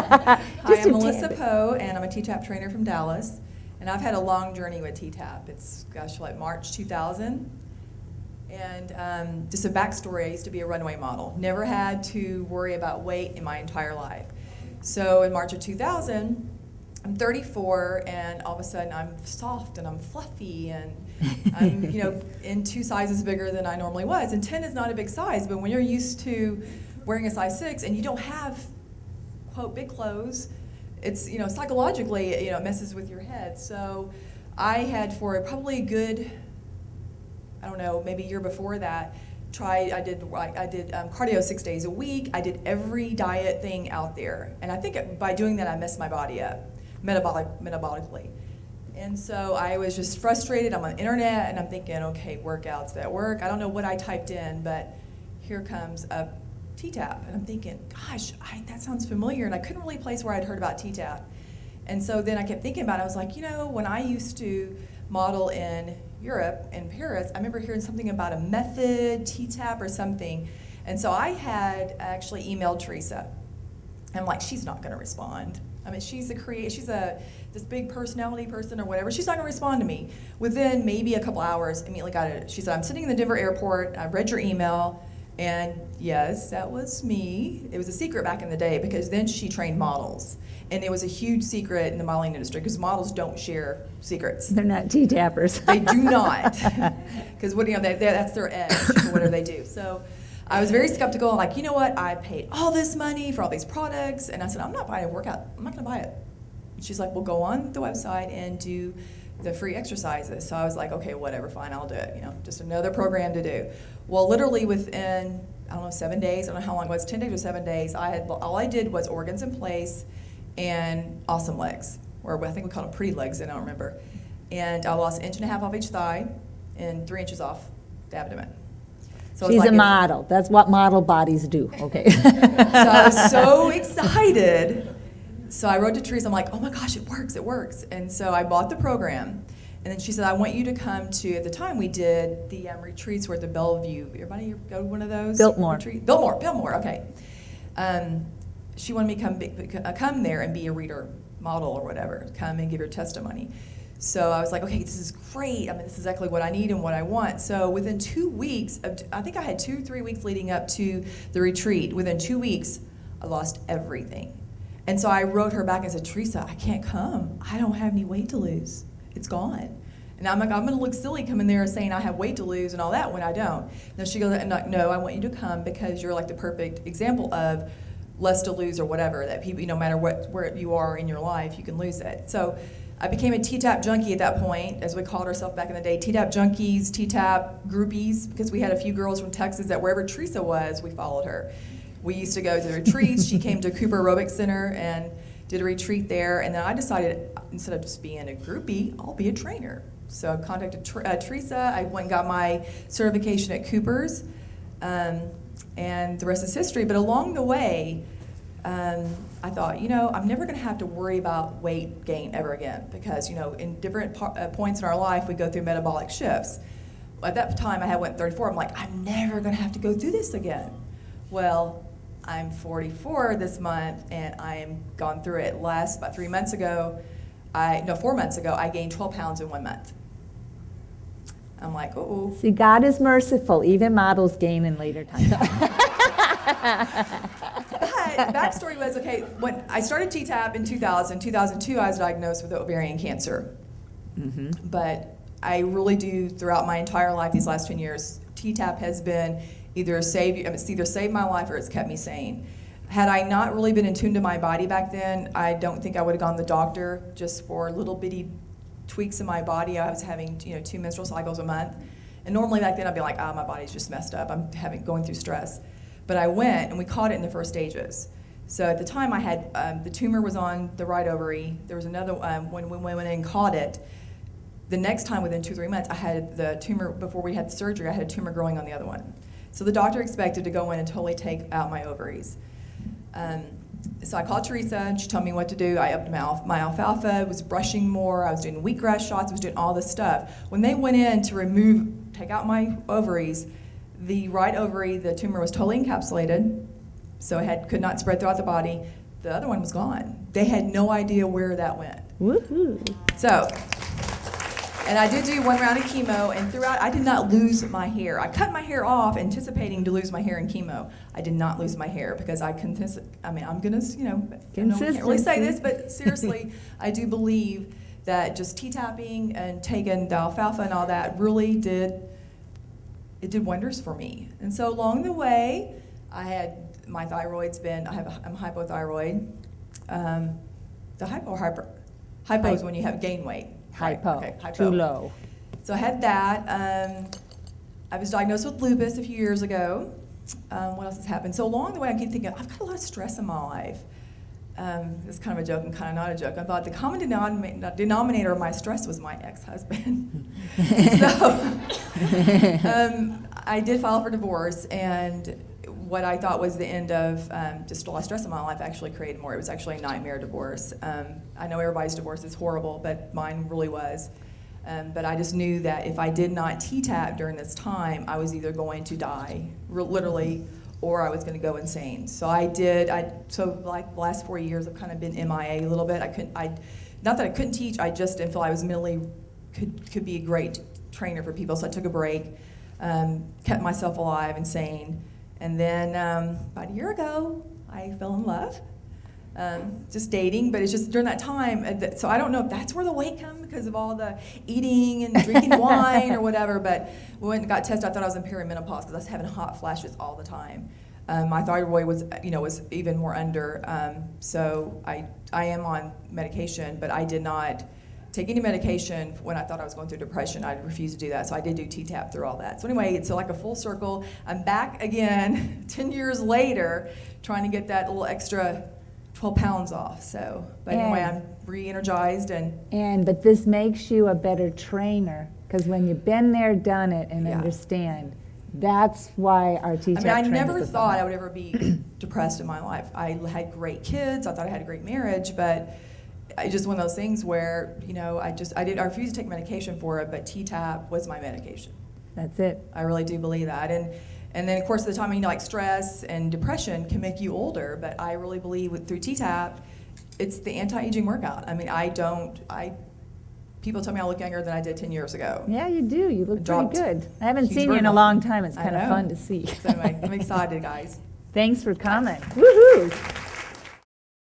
Hi, I'm Melissa Poe, and I'm a T-Tapp trainer from Dallas. And I've had a long journey with T-Tapp. It's, gosh, like March 2000. And just a backstory, I used to be a runway model. Never had to worry about weight in my entire life. So in March of 2000, I'm 34, and all of a sudden I'm soft and I'm fluffy, and I'm, in 2 sizes bigger than I normally was. And 10 is not a big size, but when you're used to wearing a size 6 and you don't have, quote, big clothes, it's, psychologically, it messes with your head. So I had, for probably a good, I don't know, maybe a year before that, I did cardio 6 days a week. I did every diet thing out there. And I think by doing that, I messed my body up metabolically. And so I was just frustrated. I'm on the internet, and I'm thinking, okay, workouts that work. I don't know what I typed in, but here comes a T-Tapp. And I'm thinking, gosh, that sounds familiar. And I couldn't really place where I'd heard about T-Tapp. And so then I kept thinking about it. I was like, when I used to model in Europe, in Paris, I remember hearing something about a method, T-Tapp or something. And so I had actually emailed Teresa. I'm like, she's not going to respond. I mean, she's this big personality person or whatever. She's not going to respond to me. Within maybe a couple hours, immediately got it. She said, I'm sitting in the Denver airport. I read your email. And yes, that was me. It was a secret back in the day, because then she trained models. And it was a huge secret in the modeling industry, because models don't share secrets. They're not T-tappers. They do not. Because that's their edge for whatever they do. So I was very skeptical. I'm like, you know what? I paid all this money for all these products. And I said, I'm not buying a workout. I'm not going to buy it. And she's like, well, go on the website and do the free exercises. So I was like, okay, whatever, fine, I'll do it. Just another program to do. Well, literally within, 7 days, I don't know how long it was, 10 days or 7 days, all I did was organs in place and awesome legs, or I think we called them pretty legs, I don't remember. And I lost 1.5 inches off each thigh and 3 inches off the abdomen. So she's a model. That's what model bodies do. Okay. So I was so excited. So I wrote to Teresa. I'm like, oh my gosh, it works. And so I bought the program. And then she said, I want you to come to, at the time we did the retreats were at the Bellevue. Everybody go to one of those? Biltmore. Biltmore, okay. She wanted me to come there and be a reader model or whatever, come and give your testimony. So I was like, okay, this is great. I mean, this is exactly what I need and what I want. So within 2 weeks, I think I had 2-3 weeks leading up to the retreat. Within 2 weeks, I lost everything. And so I wrote her back and said, Teresa, I can't come. I don't have any weight to lose. It's gone. And I'm like, I'm going to look silly coming there saying I have weight to lose and all that when I don't. No, she goes, no, I want you to come because you're like the perfect example of less to lose or whatever, that people, no matter where you are in your life, you can lose it. So I became a T-Tapp junkie at that point, as we called ourselves back in the day, T-Tapp junkies, T-Tapp groupies, because we had a few girls from Texas that wherever Teresa was, we followed her. We used to go to the retreats. She came to Cooper Aerobic Center and did a retreat there, and then I decided, instead of just being a groupie, I'll be a trainer. So I contacted Teresa. I went and got my certification at Cooper's, and the rest is history. But along the way, I thought, I'm never going to have to worry about weight gain ever again, because, in different points in our life, we go through metabolic shifts. At that time, I had went 34. I'm like, I'm never going to have to go through this again. Well, I'm 44 this month, and I am gone through it. About 4 months ago, I gained 12 pounds in 1 month. I'm like, uh-oh. See, God is merciful. Even models gain in later times. But backstory was, okay, when I started T-Tapp in 2002, I was diagnosed with ovarian cancer. Mm-hmm. But I really do, throughout my entire life, these last 10 years, T-Tapp has been it's either saved my life or it's kept me sane. Had I not really been in tune to my body back then, I don't think I would have gone to the doctor just for little bitty tweaks in my body. I was having 2 menstrual cycles a month. And normally back then I'd be like, my body's just messed up. I'm going through stress. But I went and we caught it in the first stages. So at the time I had, the tumor was on the right ovary. There was another, when we went in and caught it, the next time within 2-3 months I had the tumor, before we had the surgery, I had a tumor growing on the other one. So the doctor expected to go in and totally take out my ovaries. So I called Teresa, and she told me what to do. I upped my alfalfa, was brushing more, I was doing wheatgrass shots, I was doing all this stuff. When they went in to take out my ovaries, the right ovary, the tumor was totally encapsulated, so it could not spread throughout the body. the other one was gone. They had no idea where that went. Woohoo. So, and I did do one round of chemo, and throughout, I did not lose my hair. I cut my hair off anticipating to lose my hair in chemo. I did not lose my hair because I'm gonna, I know we can't really say this, but seriously, I do believe that just T-tapping and taking the alfalfa and all that really did wonders for me. And so along the way, my thyroid's been, I'm hypothyroid. The hypo is when you have gain weight. Hypo. Okay, hypo. Too low. So I had that. I was diagnosed with lupus a few years ago. What else has happened? So along the way, I keep thinking, I've got a lot of stress in my life. It's kind of a joke and kind of not a joke. I thought the common denominator of my stress was my ex-husband. So I did file for divorce, and what I thought was the end of just a lot of stress in my life actually created more. It was actually a nightmare divorce. I know everybody's divorce is horrible, but mine really was. But I just knew that if I did not T-tap during this time, I was either going to die, literally, or I was going to go insane. So I did. So like the last 4 years, I've kind of been MIA a little bit. Not that I couldn't teach. I just didn't feel I was mentally could be a great trainer for people. So I took a break, kept myself alive and sane. And then about a year ago, I fell in love, just dating, but it's just during that time, so I don't know if that's where the weight comes because of all the eating and drinking wine or whatever, but when I got tested, I thought I was in perimenopause because I was having hot flashes all the time. My thyroid was even more under, so I am on medication, but I did not take any medication when I thought I was going through depression. I refused to do that, so I did do T-Tap through all that. So anyway, it's like a full circle. I'm back again 10 years later trying to get that little extra 12 pounds off. So, but anyway, I'm re-energized but this makes you a better trainer because when you've been there, done it, and understand, that's why our T-Tap I never thought I would ever be depressed in my life. I had great kids. I thought I had a great marriage, but it's just one of those things where, I refused to take medication for it, but T-Tap was my medication. That's it. I really do believe that. And then, of course, at the time, like stress and depression can make you older, but I really believe through T-Tap, it's the anti-aging workout. I mean, people tell me I look younger than I did 10 years ago. Yeah, you do. You look pretty good. I haven't Huge seen you in a burden. long time. It's kind of fun to see. So anyway, I'm excited, guys. Thanks for coming. Woohoo!